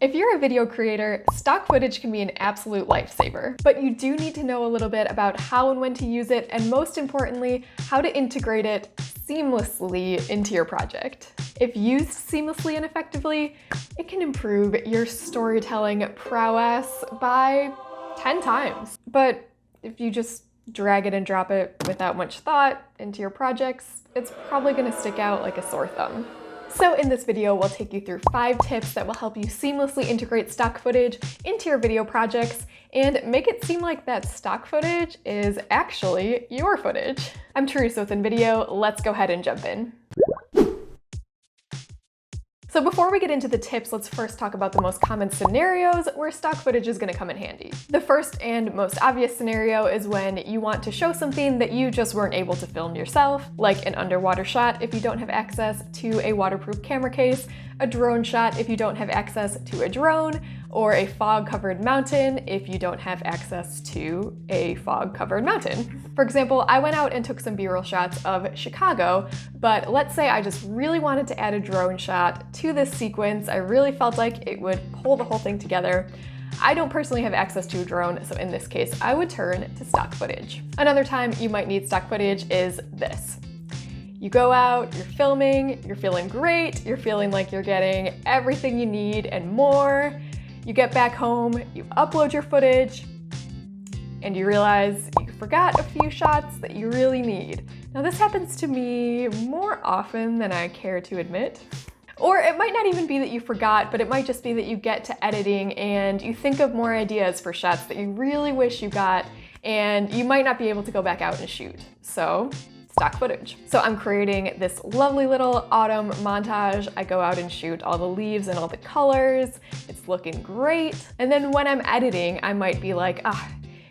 If you're a video creator, stock footage can be an absolute lifesaver, but you do need to know a little bit about how and when to use it, and most importantly, how to integrate it seamlessly into your project. If used seamlessly and effectively, it can improve your storytelling prowess by 10 times. But if you just drag it and drop it without much thought into your projects, it's probably going to stick out like a sore thumb. So in this video, we'll take you through 5 tips that will help you seamlessly integrate stock footage into your video projects and make it seem like that stock footage is actually your footage. I'm Teresa with InVideo. Let's go ahead and jump in. So before we get into the tips, let's first talk about the most common scenarios where stock footage is going to come in handy. The first and most obvious scenario is when you want to show something that you just weren't able to film yourself, like an underwater shot if you don't have access to a waterproof camera case, a drone shot if you don't have access to a drone, or a fog-covered mountain if you don't have access to a fog-covered mountain. For example, I went out and took some B-roll shots of Chicago, but let's say I just really wanted to add a drone shot to this sequence. I really felt like it would pull the whole thing together. I don't personally have access to a drone, so in this case, I would turn to stock footage. Another time you might need stock footage is this. You go out, you're filming, you're feeling great, you're feeling like you're getting everything you need and more. You get back home, you upload your footage, and you realize you forgot a few shots that you really need. Now this happens to me more often than I care to admit. Or it might not even be that you forgot, but it might just be that you get to editing and you think of more ideas for shots that you really wish you got, and you might not be able to go back out and shoot. So, stock footage. So I'm creating this lovely little autumn montage. I go out and shoot all the leaves and all the colors. It's looking great. And then when I'm editing, I might be like,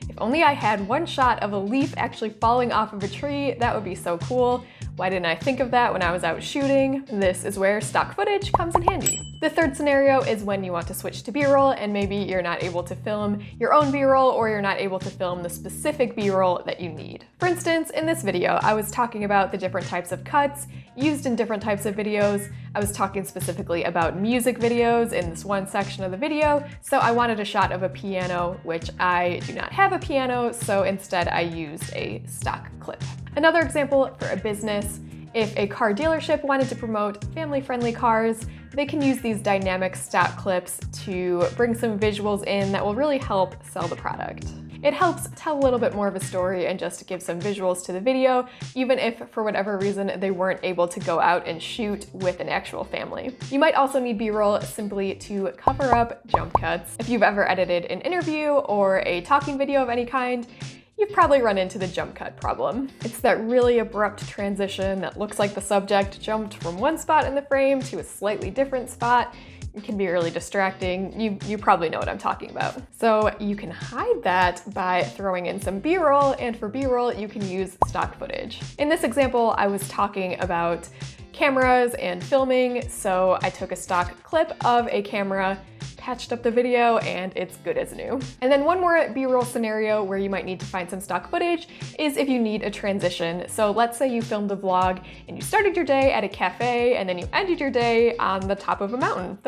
if only I had one shot of a leaf actually falling off of a tree, that would be so cool. Why didn't I think of that when I was out shooting? This is where stock footage comes in handy. The third scenario is when you want to switch to B-roll and maybe you're not able to film your own B-roll, or you're not able to film the specific B-roll that you need. For instance, in this video, I was talking about the different types of cuts used in different types of videos. I was talking specifically about music videos in this one section of the video, so I wanted a shot of a piano, which I do not have a piano, so instead I used a stock clip. Another example for a business, if a car dealership wanted to promote family-friendly cars, they can use these dynamic stock clips to bring some visuals in that will really help sell the product. It helps tell a little bit more of a story and just to give some visuals to the video, even if for whatever reason they weren't able to go out and shoot with an actual family. You might also need B-roll simply to cover up jump cuts. If you've ever edited an interview or a talking video of any kind, you've probably run into the jump cut problem. It's that really abrupt transition that looks like the subject jumped from one spot in the frame to a slightly different spot. It can be really distracting. You probably know what I'm talking about. So you can hide that by throwing in some B-roll, and for B-roll you can use stock footage. In this example, I was talking about cameras and filming, so I took a stock clip of a camera, patched up the video, and it's good as new. And then one more B-roll scenario where you might need to find some stock footage is if you need a transition. So let's say you filmed a vlog and you started your day at a cafe and then you ended your day on the top of a mountain.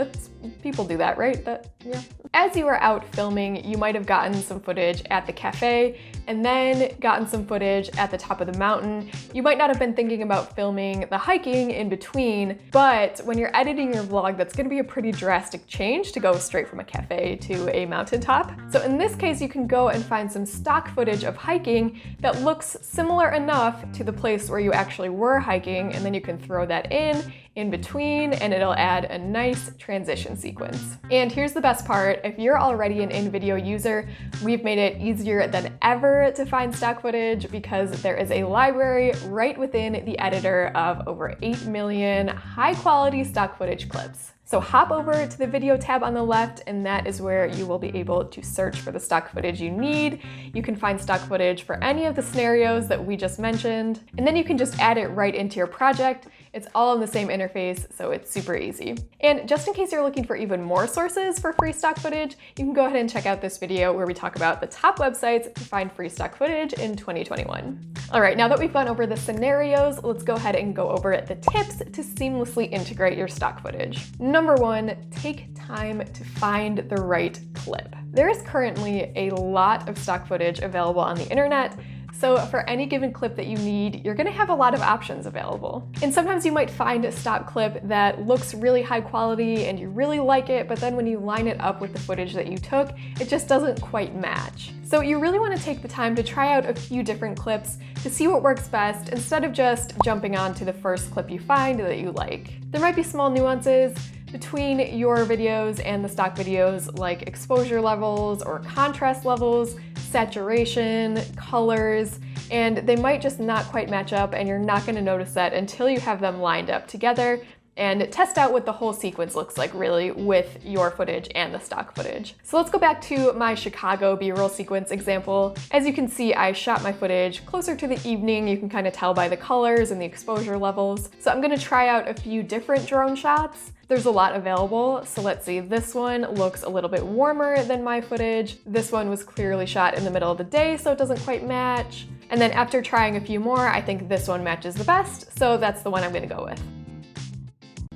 People do that, right? Yeah. As you were out filming, you might have gotten some footage at the cafe and then gotten some footage at the top of the mountain. You might not have been thinking about filming the hiking in between, but when you're editing your vlog, that's gonna be a pretty drastic change to go straight from a cafe to a mountaintop. So in this case, you can go and find some stock footage of hiking that looks similar enough to the place where you actually were hiking, and then you can throw that in between, and it'll add a nice transition sequence. And here's the best part, if you're already an InVideo user, we've made it easier than ever to find stock footage because there is a library right within the editor of over 8 million high-quality stock footage clips. So hop over to the video tab on the left, and that is where you will be able to search for the stock footage you need. You can find stock footage for any of the scenarios that we just mentioned, and then you can just add it right into your project. It's all in the same interface, so it's super easy. And just in case you're looking for even more sources for free stock footage, you can go ahead and check out this video where we talk about the top websites to find free stock footage in 2021. All right, now that we've gone over the scenarios, let's go ahead and go over the tips to seamlessly integrate your stock footage. Number one, take time to find the right clip. There is currently a lot of stock footage available on the internet, so for any given clip that you need, you're gonna have a lot of options available. And sometimes you might find a stock clip that looks really high quality and you really like it, but then when you line it up with the footage that you took, it just doesn't quite match. So you really wanna take the time to try out a few different clips to see what works best instead of just jumping on to the first clip you find that you like. There might be small nuances between your videos and the stock videos, like exposure levels or contrast levels, saturation, colors, and they might just not quite match up, and you're not going to notice that until you have them lined up together and test out what the whole sequence looks like really with your footage and the stock footage. So let's go back to my Chicago B-roll sequence example. As you can see, I shot my footage closer to the evening. You can kind of tell by the colors and the exposure levels. So I'm gonna try out a few different drone shots. There's a lot available, so let's see. This one looks a little bit warmer than my footage. This one was clearly shot in the middle of the day, so it doesn't quite match. And then after trying a few more, I think this one matches the best, so that's the one I'm gonna go with.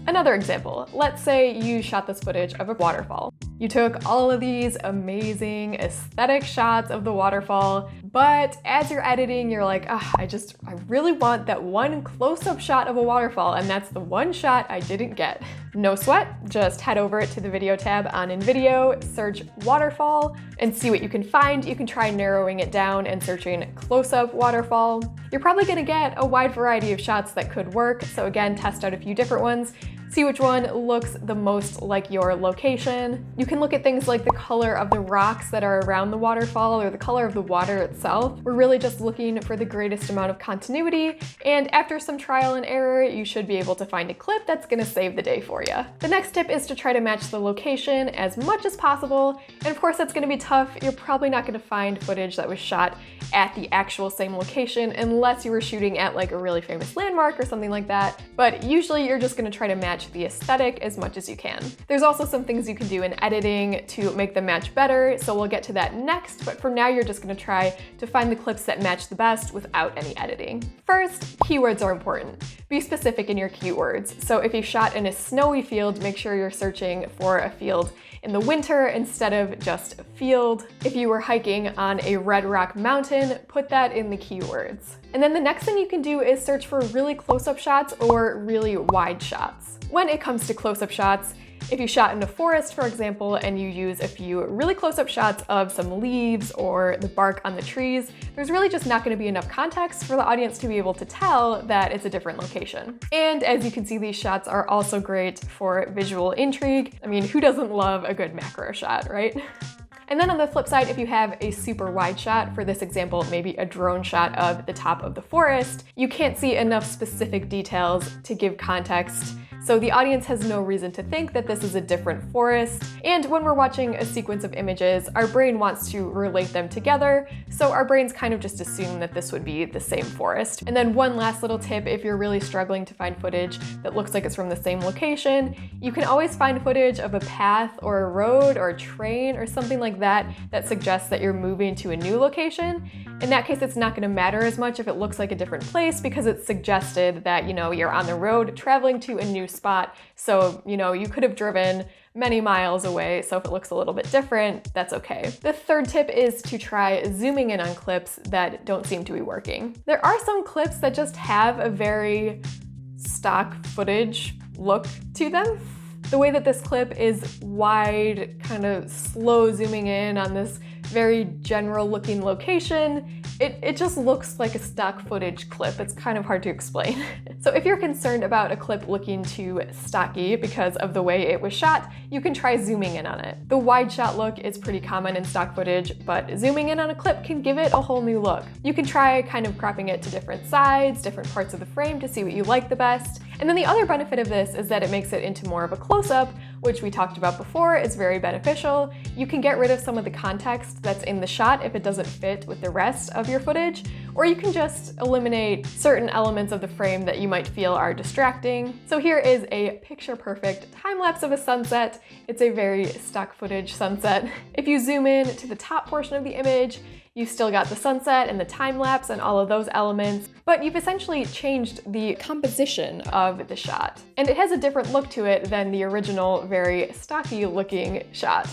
Another example, let's say you shot this footage of a waterfall. You took all of these amazing aesthetic shots of the waterfall, but as you're editing, you're like, I really want that one close-up shot of a waterfall, and that's the one shot I didn't get. No sweat, just head over to the video tab on InVideo, search waterfall, and see what you can find. You can try narrowing it down and searching close-up waterfall. You're probably gonna get a wide variety of shots that could work, so again, test out a few different ones. See which one looks the most like your location. You can look at things like the color of the rocks that are around the waterfall or the color of the water itself. We're really just looking for the greatest amount of continuity, and after some trial and error, you should be able to find a clip that's gonna save the day for you. The next tip is to try to match the location as much as possible, and of course that's gonna be tough. You're probably not gonna find footage that was shot at the actual same location unless you were shooting at like a really famous landmark or something like that, but usually you're just gonna try to match the aesthetic as much as you can. There's also some things you can do in editing to make them match better, so we'll get to that next, but for now you're just gonna try to find the clips that match the best without any editing. First, keywords are important. Be specific in your keywords. So if you shot in a snowy field, make sure you're searching for a field in the winter instead of just a field. If you were hiking on a red rock mountain, put that in the keywords. And then the next thing you can do is search for really close-up shots or really wide shots. When it comes to close-up shots, if you shot in a forest, for example, and you use a few really close-up shots of some leaves or the bark on the trees, there's really just not going to be enough context for the audience to be able to tell that it's a different location. And as you can see, these shots are also great for visual intrigue. I mean, who doesn't love a good macro shot, right? And then on the flip side, if you have a super wide shot, for this example, maybe a drone shot of the top of the forest, you can't see enough specific details to give context. So the audience has no reason to think that this is a different forest. And when we're watching a sequence of images, our brain wants to relate them together. So our brains kind of just assume that this would be the same forest. And then one last little tip, if you're really struggling to find footage that looks like it's from the same location, you can always find footage of a path or a road or a train or something like that that suggests that you're moving to a new location. In that case, it's not going to matter as much if it looks like a different place because it's suggested that, you're on the road traveling to a new spot. So, you could have driven many miles away. So if it looks a little bit different, that's okay. The third tip is to try zooming in on clips that don't seem to be working. There are some clips that just have a very stock footage look to them. The way that this clip is wide, kind of slow zooming in on this very general looking location, it just looks like a stock footage clip. It's kind of hard to explain. So if you're concerned about a clip looking too stocky because of the way it was shot, you can try zooming in on it. The wide shot look is pretty common in stock footage, but zooming in on a clip can give it a whole new look. You can try kind of cropping it to different sides, different parts of the frame to see what you like the best. And then the other benefit of this is that it makes it into more of a close-up, which we talked about before is very beneficial. You can get rid of some of the context that's in the shot if it doesn't fit with the rest of your footage, or you can just eliminate certain elements of the frame that you might feel are distracting. So here is a picture-perfect time-lapse of a sunset. It's a very stock footage sunset. If you zoom in to the top portion of the image, you've still got the sunset and the time-lapse and all of those elements, but you've essentially changed the composition of the shot. And it has a different look to it than the original, very stocky looking shot.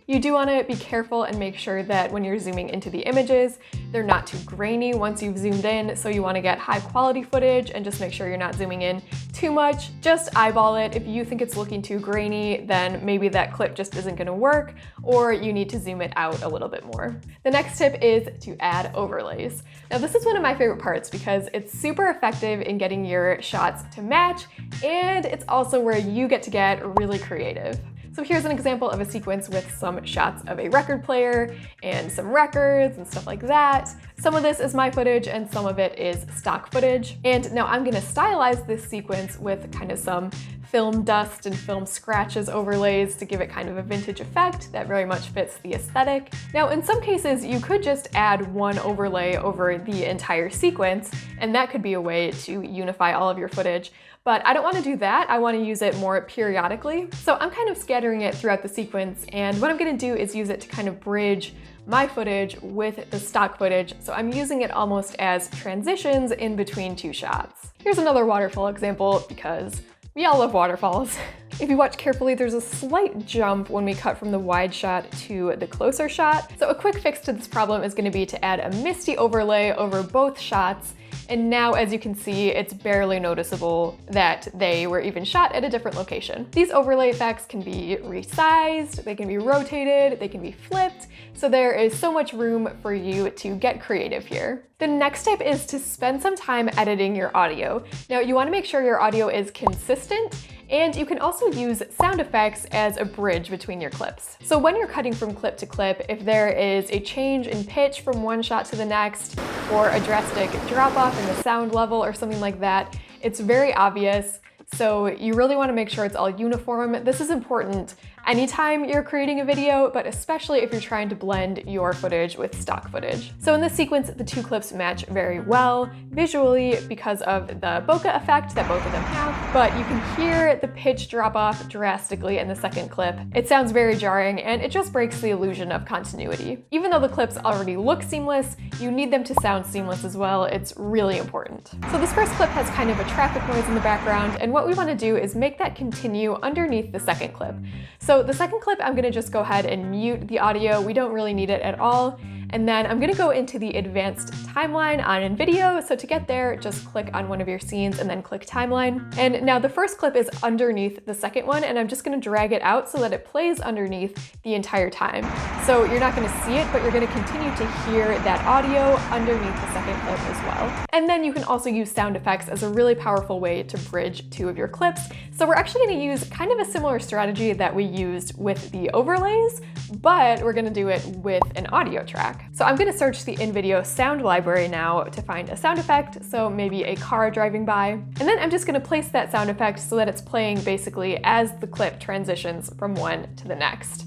You do want to be careful and make sure that when you're zooming into the images, they're not too grainy once you've zoomed in, so you want to get high quality footage and just make sure you're not zooming in too much. Just eyeball it. If you think it's looking too grainy, then maybe that clip just isn't going to work, or you need to zoom it out a little bit more. The next tip is to add overlays. Now this is one of my favorite parts because it's super effective in getting your shots to match, and it's also where you get to get really creative. So here's an example of a sequence with some shots of a record player and some records and stuff like that. Some of this is my footage and some of it is stock footage. And now I'm gonna stylize this sequence with kind of some film dust and film scratches overlays to give it kind of a vintage effect that very much fits the aesthetic. Now, in some cases, you could just add one overlay over the entire sequence, and that could be a way to unify all of your footage. But I don't want to do that. I want to use it more periodically. So I'm kind of scattering it throughout the sequence, and what I'm going to do is use it to kind of bridge my footage with the stock footage. So I'm using it almost as transitions in between two shots. Here's another waterfall example because we all love waterfalls. If you watch carefully, there's a slight jump when we cut from the wide shot to the closer shot. So a quick fix to this problem is going to be to add a misty overlay over both shots. And now, as you can see, it's barely noticeable that they were even shot at a different location. These overlay effects can be resized, they can be rotated, they can be flipped, so there is so much room for you to get creative here. The next tip is to spend some time editing your audio. Now, you want to make sure your audio is consistent, and you can also use sound effects as a bridge between your clips. So when you're cutting from clip to clip, if there is a change in pitch from one shot to the next, or a drastic drop off in the sound level or something like that, it's very obvious. So you really want to make sure it's all uniform. This is important anytime you're creating a video, but especially if you're trying to blend your footage with stock footage. So in this sequence, the two clips match very well visually because of the bokeh effect that both of them have, but you can hear the pitch drop off drastically in the second clip. It sounds very jarring and it just breaks the illusion of continuity. Even though the clips already look seamless, you need them to sound seamless as well. It's really important. So this first clip has kind of a traffic noise in the background, and what we want to do is make that continue underneath the second clip. So the second clip, I'm going to just go ahead and mute the audio. We don't really need it at all. And then I'm going to go into the advanced timeline on InVideo. So to get there, just click on one of your scenes and then click timeline. And now the first clip is underneath the second one, and I'm just going to drag it out so that it plays underneath the entire time. So you're not going to see it, but you're going to continue to hear that audio underneath the second clip as well. And then you can also use sound effects as a really powerful way to bridge two of your clips. So we're actually going to use kind of a similar strategy that we used with the overlays, but we're going to do it with an audio track. So I'm going to search the InVideo sound library now to find a sound effect, so maybe a car driving by. And then I'm just going to place that sound effect so that it's playing basically as the clip transitions from one to the next.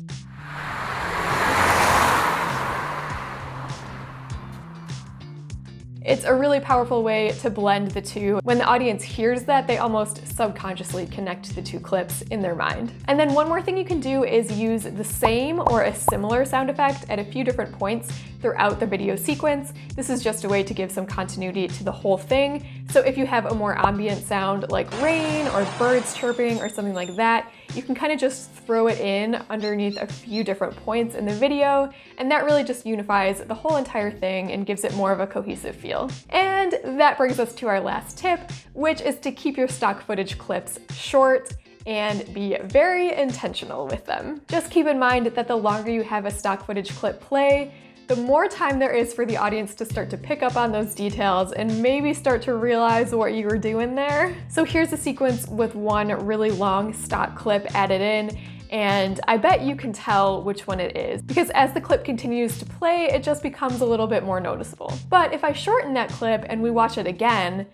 It's a really powerful way to blend the two. When the audience hears that, they almost subconsciously connect the two clips in their mind. And then one more thing you can do is use the same or a similar sound effect at a few different points throughout the video sequence. This is just a way to give some continuity to the whole thing. So if you have a more ambient sound like rain or birds chirping or something like that, you can kind of just throw it in underneath a few different points in the video, and that really just unifies the whole entire thing and gives it more of a cohesive feel. And that brings us to our last tip, which is to keep your stock footage clips short and be very intentional with them. Just keep in mind that the longer you have a stock footage clip play, the more time there is for the audience to start to pick up on those details and maybe start to realize what you were doing there. So here's a sequence with one really long stock clip added in, and I bet you can tell which one it is, because as the clip continues to play, it just becomes a little bit more noticeable. But if I shorten that clip and we watch it again,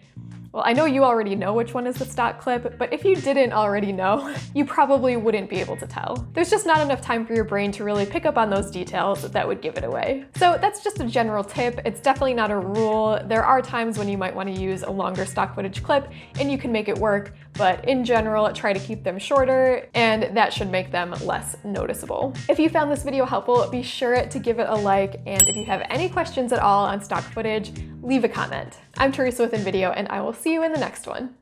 Well, I know you already know which one is the stock clip, but if you didn't already know, you probably wouldn't be able to tell. There's just not enough time for your brain to really pick up on those details that would give it away. So that's just a general tip. It's definitely not a rule. There are times when you might want to use a longer stock footage clip and you can make it work, but in general, try to keep them shorter, and that should make them less noticeable. If you found this video helpful, be sure to give it a like, and if you have any questions at all on stock footage, leave a comment. I'm Teresa with InVideo, and I will see you in the next one.